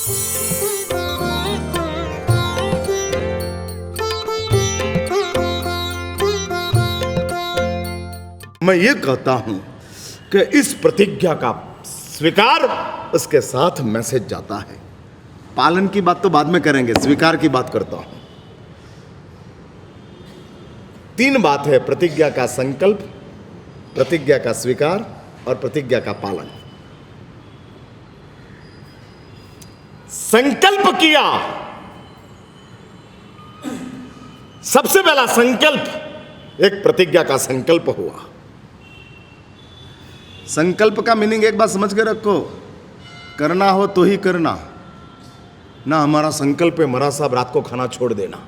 मैं ये कहता हूं कि इस प्रतिज्ञा का स्वीकार, उसके साथ मैसेज जाता है। पालन की बात तो बाद में करेंगे, स्वीकार की बात करता हूं। 3 बात है: प्रतिज्ञा का संकल्प, प्रतिज्ञा का स्वीकार और प्रतिज्ञा का पालन। संकल्प किया, सबसे पहला संकल्प एक प्रतिज्ञा का संकल्प हुआ। संकल्प का मीनिंग एक बात समझ के रखो, करना हो तो ही करना, ना हमारा संकल्प है मरा साहब रात को खाना छोड़ देना।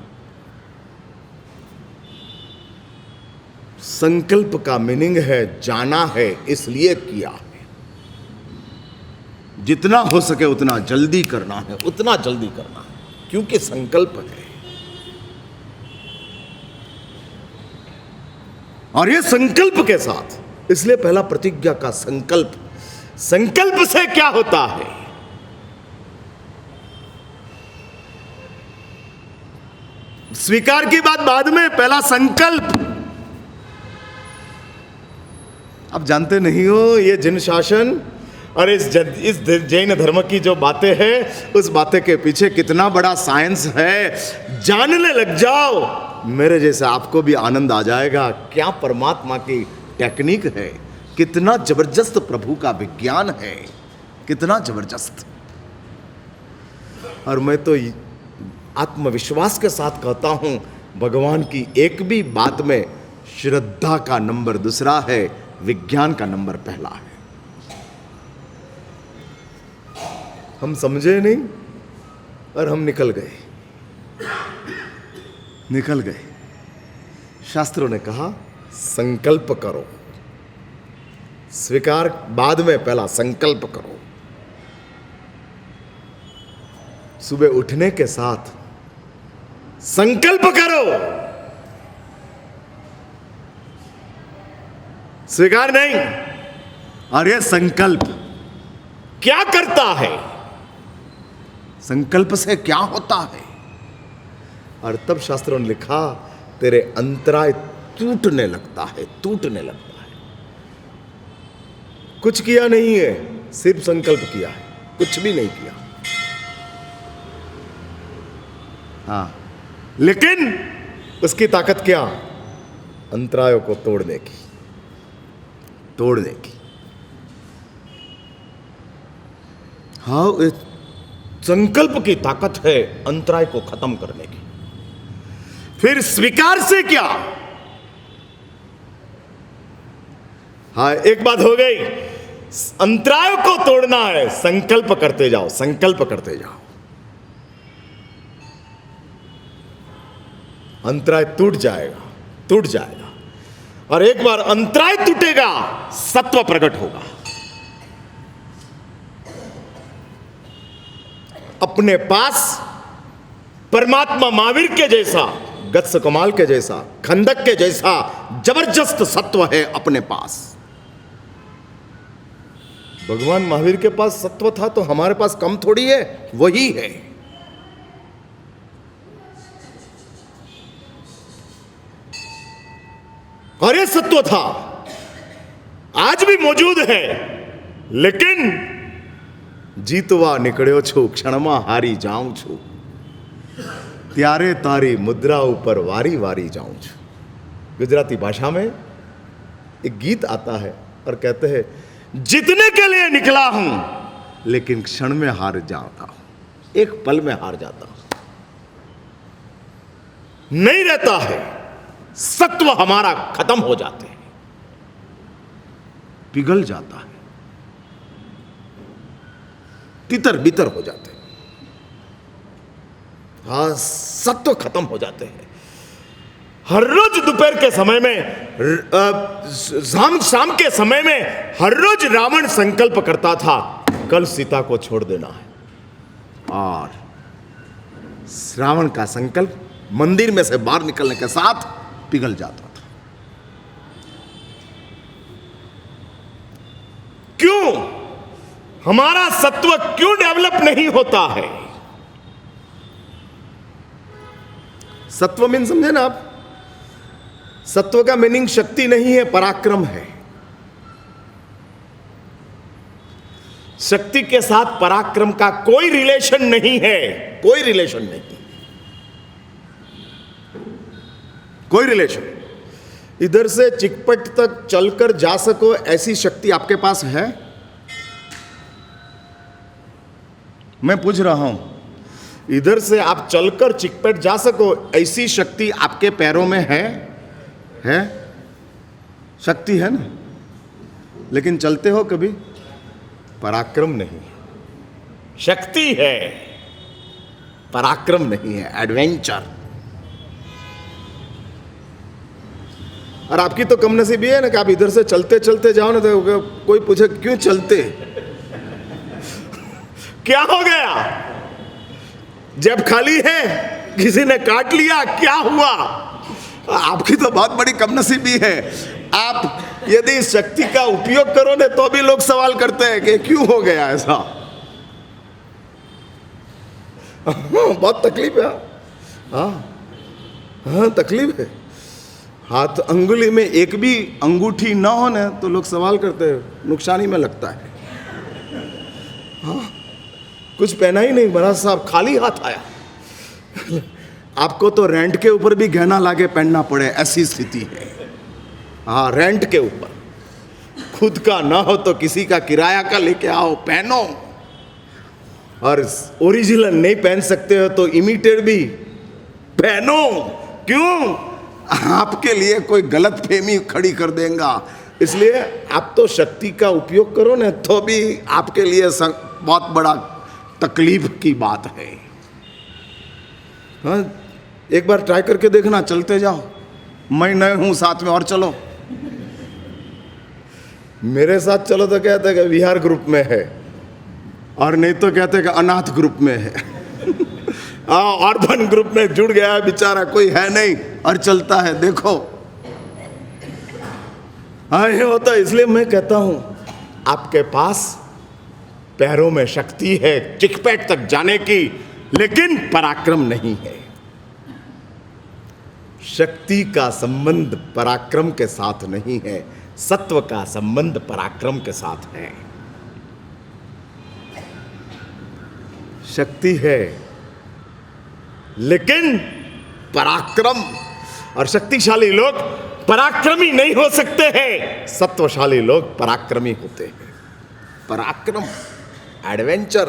संकल्प का मीनिंग है जाना है, इसलिए किया है। जितना हो सके उतना जल्दी करना है, उतना जल्दी करना है, क्योंकि संकल्प है। और ये संकल्प के साथ, इसलिए पहला प्रतिज्ञा का संकल्प। संकल्प से क्या होता है? स्वीकार की बात बाद में, पहला संकल्प। अब जानते नहीं हो ये जिन शासन और इस जैन धर्म की जो बातें हैं, उस बातें के पीछे कितना बड़ा साइंस है। जानने लग जाओ, मेरे जैसे आपको भी आनंद आ जाएगा। क्या परमात्मा की टेक्निक है, कितना जबरदस्त प्रभु का विज्ञान है, कितना जबरदस्त। और मैं तो आत्मविश्वास के साथ कहता हूं, भगवान की एक भी बात में श्रद्धा का नंबर दूसरा है, विज्ञान का नंबर पहला है। हम समझे नहीं और हम निकल गए। शास्त्रों ने कहा संकल्प करो, स्वीकार बाद में, पहला संकल्प करो। सुबह उठने के साथ संकल्प करो, स्वीकार नहीं। और यह संकल्प क्या करता है, संकल्प से क्या होता है? और तब शास्त्रों ने लिखा, तेरे अंतराय टूटने लगता है। कुछ किया नहीं है, सिर्फ संकल्प किया है, कुछ भी नहीं किया। हाँ, लेकिन उसकी ताकत क्या? अंतरायों को तोड़ने की। हाँ, संकल्प की ताकत है अंतराय को खत्म करने की। फिर स्वीकार से क्या? हाँ, एक बात हो गई, अंतराय को तोड़ना है, संकल्प करते जाओ। अंतराय टूट जाएगा। और एक बार अंतराय टूटेगा, सत्व प्रकट होगा। अपने पास परमात्मा महावीर के जैसा, गत्स कमाल के जैसा, खंदक के जैसा जबरदस्त सत्व है अपने पास। भगवान महावीर के पास सत्व था तो हमारे पास कम थोड़ी है, वही है। और ये सत्व था, आज भी मौजूद है। लेकिन जीतवा निकड़्यो छो, क्षणमा हारी जाऊं छू, त्यारे तारी मुद्रा ऊपर वारी वारी जाऊं छू। गुजराती भाषा में एक गीत आता है और कहते हैं, जीतने के लिए निकला हूं लेकिन क्षण में हार जाता हूं, एक पल में हार जाता हूं। नहीं रहता है, सत्व हमारा खत्म हो जाते हैं, पिघल जाता है, तितर बितर हो जाते हैं। हाँ, सत्व खत्म हो जाते हैं। हर रोज दोपहर के समय में, शाम के समय में हर रोज रावण संकल्प करता था, कल सीता को छोड़ देना है। और रावण का संकल्प मंदिर में से बाहर निकलने के साथ पिघल जाता था। क्यों? हमारा सत्व क्यों डेवलप नहीं होता है? सत्व मीन समझे ना आप? सत्व का मीनिंग शक्ति नहीं है, पराक्रम है। शक्ति के साथ पराक्रम का कोई रिलेशन नहीं है, कोई रिलेशन नहीं, कोई रिलेशन। इधर से चिकपट तक चलकर जा सको ऐसी शक्ति आपके पास है? मैं पूछ रहा हूं, इधर से आप चलकर चिकपट जा सको ऐसी शक्ति आपके पैरों में है? है? शक्ति है ना, लेकिन चलते हो कभी? पराक्रम नहीं। शक्ति है, पराक्रम नहीं है, एडवेंचर। और आपकी तो कम नसीबी है ना कि आप इधर से चलते चलते जाओ ना तो कोई पूछे क्यों चलते, क्या हो गया, जेब खाली है, किसी ने काट लिया, क्या हुआ? आपकी तो बहुत बड़ी कमनसीबी है। आप यदि इस शक्ति का उपयोग करो ना तो भी लोग सवाल करते हैं कि क्यों हो गया ऐसा। बहुत तकलीफ है। हाँ तकलीफ है। हाथ अंगुली में एक भी अंगूठी ना हो ना तो लोग सवाल करते हैं, नुकसानी में लगता है। हाँ, कुछ पहना ही नहीं, महाराज साहब खाली हाथ आया। आपको तो रेंट के ऊपर भी गहना लाके पहनना पड़े, ऐसी स्थिति है। हाँ, रेंट के ऊपर, खुद का ना हो तो किसी का किराया का लेके आओ, पहनो। और ओरिजिनल नहीं पहन सकते हो तो इमिटेड भी पहनो। क्यों? आपके लिए कोई गलत फहमी खड़ी कर देगा। इसलिए आप तो शक्ति का उपयोग करो ना तो भी आपके लिए बहुत बड़ा तकलीफ की बात है। हाँ, एक बार ट्राई करके देखना, चलते जाओ, मैं नए हूं साथ में और चलो। मेरे साथ चलो तो कहते हैं कि विहार ग्रुप में है, और नहीं तो कहते हैं कि अनाथ ग्रुप में है। अर्बन ग्रुप में जुड़ गया है बेचारा, कोई है नहीं और चलता है, देखो। हाँ, ये होता है। इसलिए मैं कहता हूं आपके पास पैरों में शक्ति है चिकपेट तक जाने की, लेकिन पराक्रम नहीं है। शक्ति का संबंध पराक्रम के साथ नहीं है, सत्व का संबंध पराक्रम के साथ है। शक्ति है लेकिन पराक्रम, और शक्तिशाली लोग पराक्रमी नहीं हो सकते हैं, सत्वशाली लोग पराक्रमी होते हैं। पराक्रम, एडवेंचर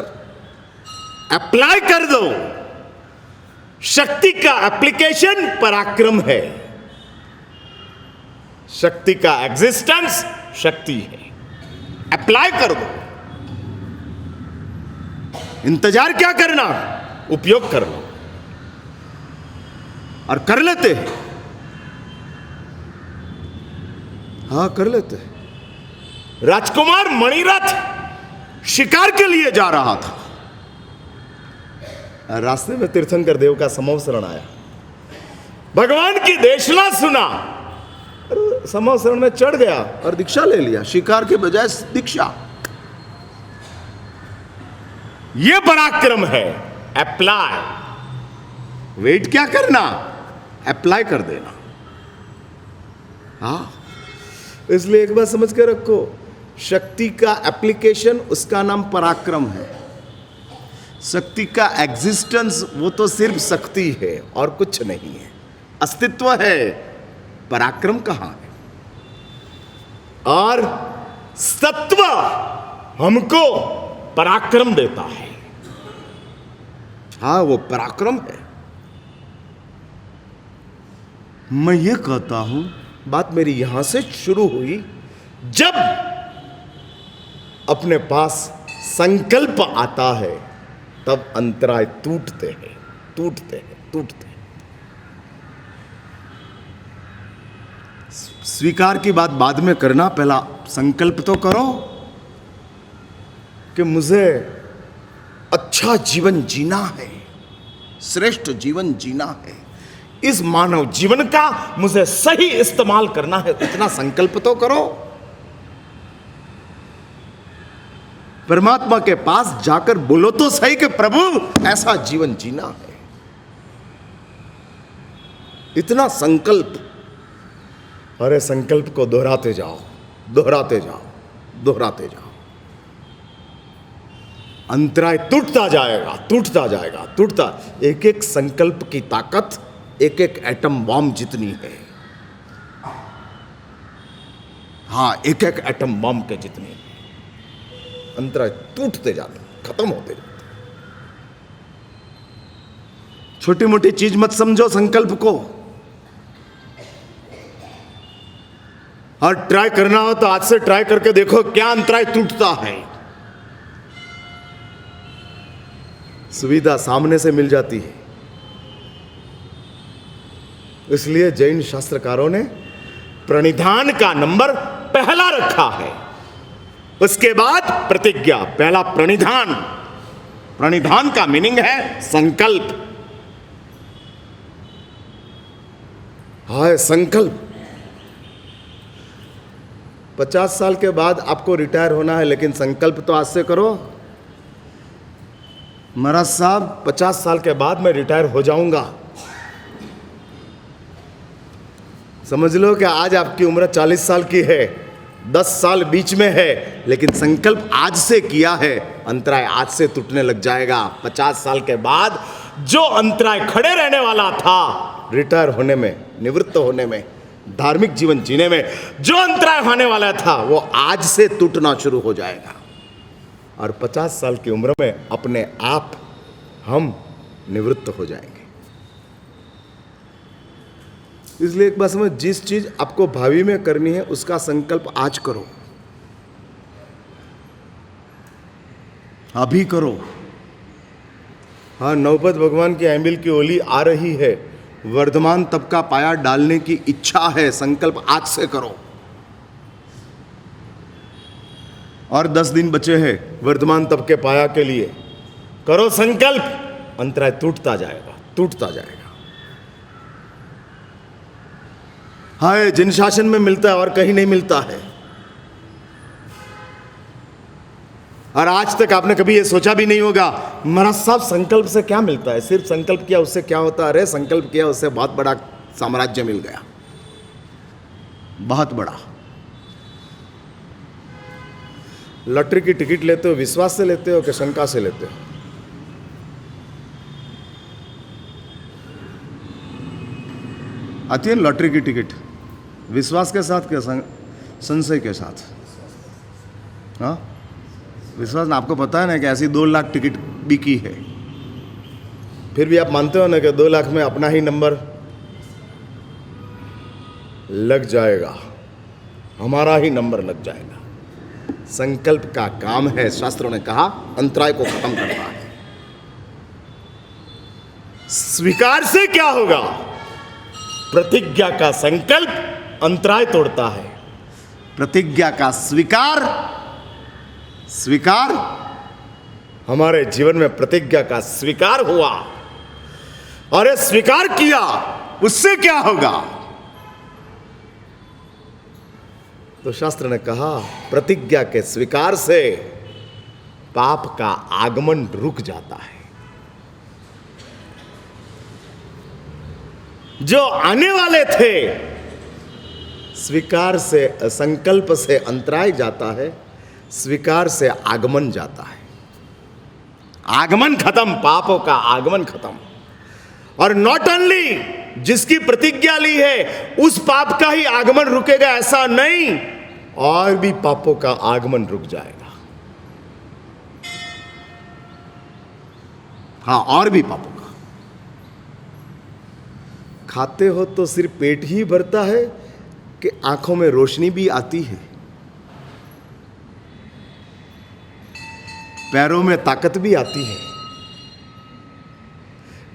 अप्लाई कर दो। शक्ति का एप्लीकेशन पराक्रम है, शक्ति का एग्जिस्टेंस शक्ति है। अप्लाई कर दो, इंतजार क्या करना, उपयोग कर लो। और कर लेते हैं, हाँ कर लेते हैं। राजकुमार मणिरथ शिकार के लिए जा रहा था, रास्ते में तीर्थंकर देव का समवसरण आया, भगवान की देशना सुना, समवसरण में चढ़ गया और दीक्षा ले लिया, शिकार के बजाय दीक्षा। यह पराक्रम है। अप्लाई, वेट क्या करना, अप्लाई कर देना। हाँ, इसलिए एक बात समझ के रखो, शक्ति का एप्लीकेशन उसका नाम पराक्रम है। शक्ति का एग्जिस्टेंस वो तो सिर्फ शक्ति है और कुछ नहीं है, अस्तित्व है। पराक्रम कहां है? और सत्व हमको पराक्रम देता है। हाँ, वो पराक्रम है। मैं ये कहता हूं, बात मेरी यहां से शुरू हुई, जब अपने पास संकल्प आता है तब अंतराय टूटते हैं, टूटते हैं, टूटते हैं। स्वीकार की बात बाद में करना, पहला संकल्प तो करो कि मुझे अच्छा जीवन जीना है, श्रेष्ठ जीवन जीना है, इस मानव जीवन का मुझे सही इस्तेमाल करना है, इतना संकल्प तो करो। परमात्मा के पास जाकर बोलो तो सही कि प्रभु ऐसा जीवन जीना है। इतना संकल्प, अरे संकल्प को दोहराते जाओ, दोहराते जाओ, दोहराते जाओ। अंतराय टूटता जाएगा, टूटता जाएगा, टूटता। एक एक संकल्प की ताकत एक एक एटम बॉम्ब जितनी है। हाँ, एक एक एटम बॉम्ब के जितनी है। अंतराय टूटते जाते, खत्म होते जाते। छोटी मोटी चीज मत समझो संकल्प को। और ट्राई करना हो तो आज से ट्राई करके देखो क्या अंतराय टूटता है। सुविधा सामने से मिल जाती है। इसलिए जैन शास्त्रकारों ने प्रणिधान का नंबर पहला रखा है, उसके बाद प्रतिज्ञा। पहला प्रणिधान। प्रणिधान का मीनिंग है संकल्प। हाय संकल्प। 50 साल के बाद आपको रिटायर होना है, लेकिन संकल्प तो आज से करो। महाराज साहब 50 साल के बाद मैं रिटायर हो जाऊंगा। समझ लो कि आज आपकी उम्र 40 साल की है, 10 साल बीच में है, लेकिन संकल्प आज से किया है, अंतराय आज से टूटने लग जाएगा। 50 साल के बाद जो अंतराय खड़े रहने वाला था, रिटायर होने में, निवृत्त होने में, धार्मिक जीवन जीने में जो अंतराय होने वाला था, वो आज से टूटना शुरू हो जाएगा। और 50 साल की उम्र में अपने आप हम निवृत्त हो जाएंगे। इसलिए एक बात समझ, जिस चीज आपको भावी में करनी है उसका संकल्प आज करो, अभी करो। हाँ, नौबत भगवान की एम्बिल की ओली आ रही है, वर्धमान तप का पाया डालने की इच्छा है, संकल्प आज से करो। और 10 दिन बचे हैं वर्धमान तप के पाया के लिए, करो संकल्प। अंतराय टूटता जाएगा, टूटता जाएगा। हाय, जिन शासन में मिलता है और कहीं नहीं मिलता है। और आज तक आपने कभी ये सोचा भी नहीं होगा, महाराज साहब संकल्प से क्या मिलता है? सिर्फ संकल्प किया उससे क्या होता है? अरे संकल्प किया उससे बहुत बड़ा साम्राज्य मिल गया, बहुत बड़ा। लॉटरी की टिकट लेते हो विश्वास से लेते हो कि शंका से लेते हो? आती है लॉटरी की टिकट विश्वास के साथ क्या संशय के साथ? हाँ, विश्वास ना। आपको पता है ना कि ऐसी 2 लाख टिकट बिकी है, फिर भी आप मानते हो ना कि 2 लाख में अपना ही नंबर लग जाएगा, हमारा ही नंबर लग जाएगा। संकल्प का काम है, शास्त्रों ने कहा, अंतराय को खत्म करना है। स्वीकार से क्या होगा? प्रतिज्ञा का संकल्प अंतराय तोड़ता है, प्रतिज्ञा का स्वीकार। स्वीकार, हमारे जीवन में प्रतिज्ञा का स्वीकार हुआ और ये स्वीकार किया, उससे क्या होगा? तो शास्त्र ने कहा, प्रतिज्ञा के स्वीकार से पाप का आगमन रुक जाता है। जो आने वाले थे, स्वीकार से, संकल्प से अंतराय जाता है, स्वीकार से आगमन जाता है। आगमन खत्म, पापों का आगमन खत्म। और नॉट ओनली जिसकी प्रतिज्ञा ली है उस पाप का ही आगमन रुकेगा ऐसा नहीं, और भी पापों का आगमन रुक जाएगा। हाँ, और भी पापों का। खाते हो तो सिर्फ पेट ही भरता है कि आंखों में रोशनी भी आती है, पैरों में ताकत भी आती है,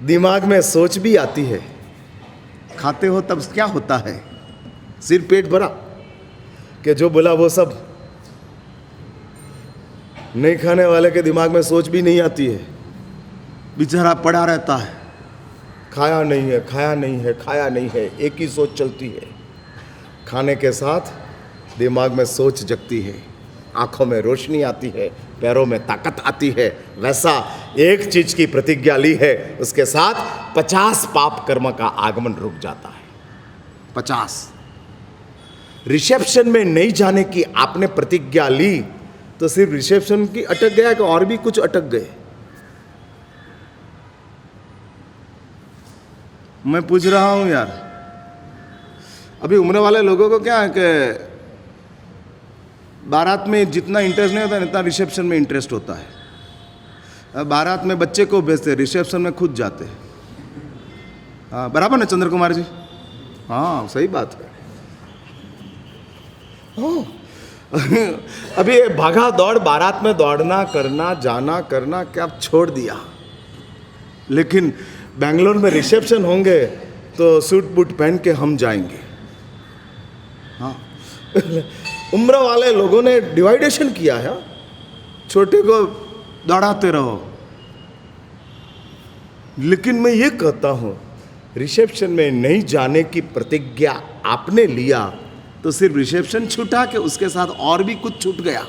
दिमाग में सोच भी आती है। खाते हो तब क्या होता है? सिर्फ पेट भरा कि जो बोला वो सब? नहीं खाने वाले के दिमाग में सोच भी नहीं आती है, बेचारा पड़ा रहता है, खाया नहीं है, खाया नहीं है, खाया नहीं है, एक ही सोच चलती है। खाने के साथ दिमाग में सोच जगती है, आंखों में रोशनी आती है, पैरों में ताकत आती है, वैसा एक चीज की प्रतिज्ञा ली है, उसके साथ 50 पाप कर्म का आगमन रुक जाता है। 50। रिसेप्शन में नहीं जाने की आपने प्रतिज्ञा ली तो सिर्फ रिसेप्शन की अटक गया कि और भी कुछ अटक गए? मैं पूछ रहा हूं यार, अभी उम्र वाले लोगों को क्या है कि बारात में जितना इंटरेस्ट नहीं होता इतना रिसेप्शन में इंटरेस्ट होता है। बारात में बच्चे को भेजते, रिसेप्शन में खुद जाते हैं। हाँ बराबर ना चंद्र कुमार जी? हाँ सही बात है। अभी ये भागा दौड़, बारात में दौड़ना करना जाना करना क्या छोड़ दिया, लेकिन बेंगलोर में रिसेप्शन होंगे तो सूट बूट पहन के हम जाएंगे। हाँ उम्र वाले लोगों ने डिवाइडेशन किया है, छोटे को दौड़ाते रहो। लेकिन मैं ये कहता हूं, रिसेप्शन में नहीं जाने की प्रतिज्ञा आपने लिया तो सिर्फ रिसेप्शन छूटा कि उसके साथ और भी कुछ छूट गया?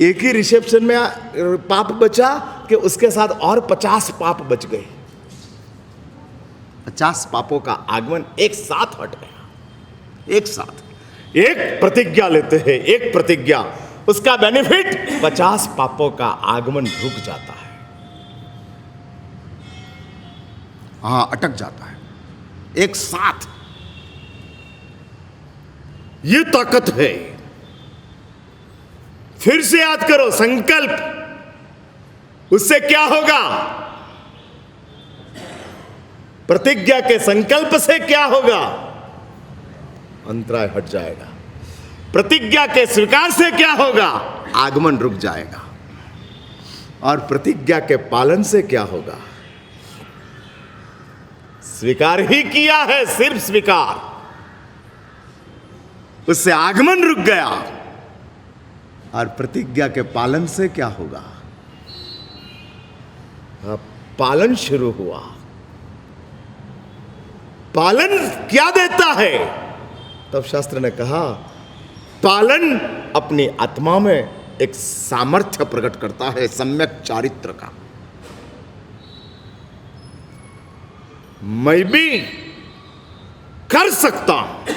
एक ही रिसेप्शन में पाप बचा कि उसके साथ और 50 पाप बच गए? 50 पापों का आगमन एक साथ हट गया। एक साथ एक प्रतिज्ञा लेते हैं, एक प्रतिज्ञा, उसका बेनिफिट 50 पापों का आगमन रुक जाता है। हाँ अटक जाता है एक साथ। ये ताकत है। फिर से याद करो संकल्प, उससे क्या होगा? प्रतिज्ञा के संकल्प से क्या होगा? अंतराय हट जाएगा। प्रतिज्ञा के स्वीकार से क्या होगा? आगमन रुक जाएगा। और प्रतिज्ञा के पालन से क्या होगा? स्वीकार ही किया है, सिर्फ स्वीकार, उससे आगमन रुक गया। और प्रतिज्ञा के पालन से क्या होगा? पालन शुरू हुआ। पालन क्या देता है? तब शास्त्र ने कहा पालन अपनी आत्मा में एक सामर्थ्य प्रकट करता है, सम्यक चारित्र का। मैं भी कर सकता हूं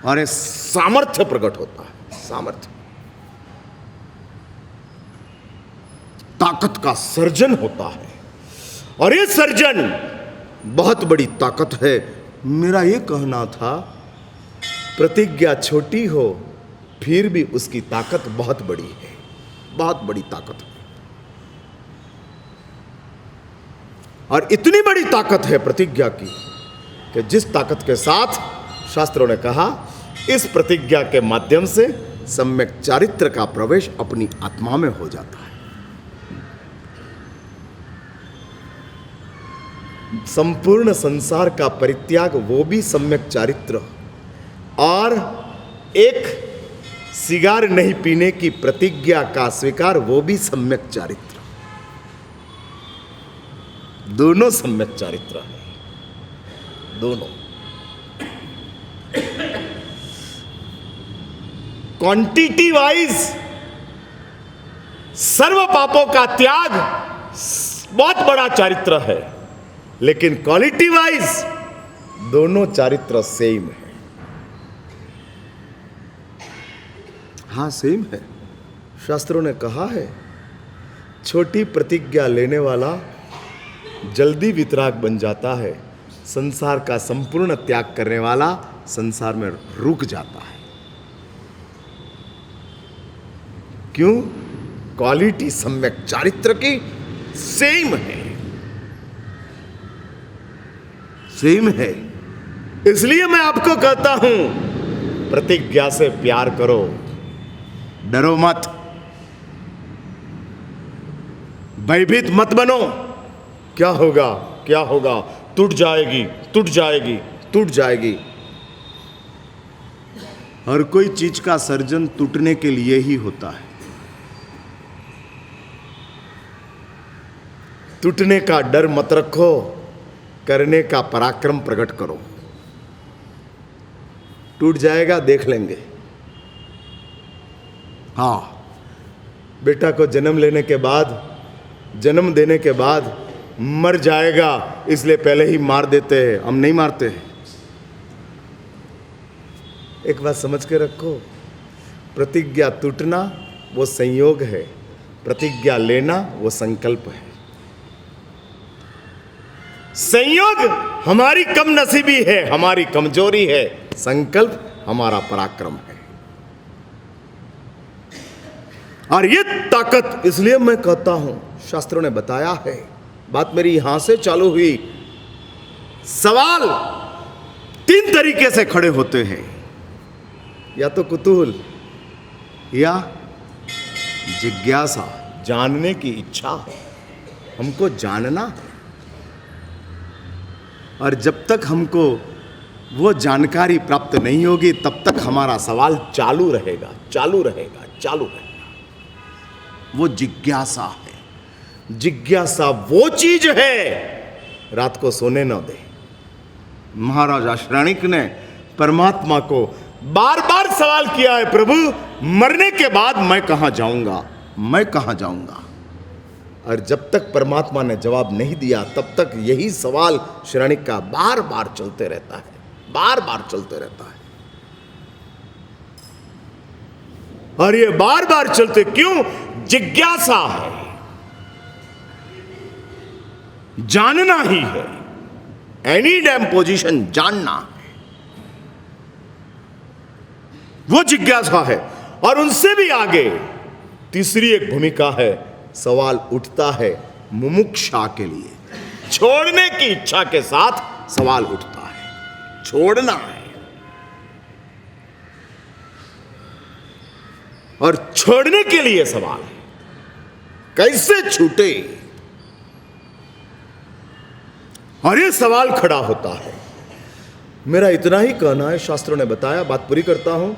और ये सामर्थ्य प्रकट होता है। सामर्थ्य, ताकत का सर्जन होता है। और ये सर्जन बहुत बड़ी ताकत है। मेरा ये कहना था, प्रतिज्ञा छोटी हो फिर भी उसकी ताकत बहुत बड़ी है, बहुत बड़ी ताकत है। और इतनी बड़ी ताकत है प्रतिज्ञा की कि जिस ताकत के साथ शास्त्रों ने कहा इस प्रतिज्ञा के माध्यम से सम्यक चारित्र का प्रवेश अपनी आत्मा में हो जाता है। संपूर्ण संसार का परित्याग वो भी सम्यक चारित्र, और एक सिगार नहीं पीने की प्रतिज्ञा का स्वीकार वो भी सम्यक चारित्र। दोनों सम्यक चारित्र है, दोनों। क्वांटिटी वाइज सर्व पापों का त्याग बहुत बड़ा चारित्र है, लेकिन क्वालिटी वाइज दोनों चारित्र सेम है। हाँ सेम है। शास्त्रों ने कहा है छोटी प्रतिज्ञा लेने वाला जल्दी वितराग बन जाता है, संसार का संपूर्ण त्याग करने वाला संसार में रुक जाता है। क्यों? क्वालिटी सम्यक चारित्र की सेम है, सेम है। इसलिए मैं आपको कहता हूं प्रतिज्ञा से प्यार करो, डरो मत, भयभीत मत बनो। क्या होगा, क्या होगा? टूट जाएगी, टूट जाएगी, टूट जाएगी। हर कोई चीज का सर्जन टूटने के लिए ही होता है। टूटने का डर मत रखो, करने का पराक्रम प्रकट करो। टूट जाएगा, देख लेंगे। हाँ, बेटा को जन्म देने के बाद मर जाएगा, इसलिए पहले ही मार देते हैं। हम नहीं मारते हैं। एक बात समझ के रखो, प्रतिज्ञा टूटना वो संयोग है, प्रतिज्ञा लेना वो संकल्प है। संयोग हमारी कम नसीबी है, हमारी कमजोरी है, संकल्प हमारा पराक्रम है। और ये ताकत, इसलिए मैं कहता हूं, शास्त्रों ने बताया है, बात मेरी यहां से चालू हुई। सवाल 3 तरीके से खड़े होते हैं, या तो कुतूहल, या जिज्ञासा, जानने की इच्छा है, हमको जानना है। और जब तक हमको वो जानकारी प्राप्त नहीं होगी, तब तक हमारा सवाल चालू रहेगा, चालू रहेगा, चालू रहेगा। वो जिज्ञासा है। जिज्ञासा वो चीज है, रात को सोने न दे। महाराज आश्रयणिक ने परमात्मा को बार बार सवाल किया है, प्रभु मरने के बाद मैं कहां जाऊंगा, मैं कहां जाऊंगा। और जब तक परमात्मा ने जवाब नहीं दिया, तब तक यही सवाल श्रयणिक का बार बार चलते रहता है, बार बार चलते रहता है। और ये बार बार चलते क्यों? जिज्ञासा है, जानना ही है। एनी डैम पोजीशन जानना है, वो जिज्ञासा है। और उनसे भी आगे तीसरी एक भूमिका है, सवाल उठता है मुमुक्षा के लिए। छोड़ने की इच्छा के साथ सवाल उठता है, छोड़ना है। और छोड़ने के लिए सवाल है, कैसे छूटे। और ये सवाल खड़ा होता है। मेरा इतना ही कहना है, शास्त्रों ने बताया, बात पूरी करता हूं।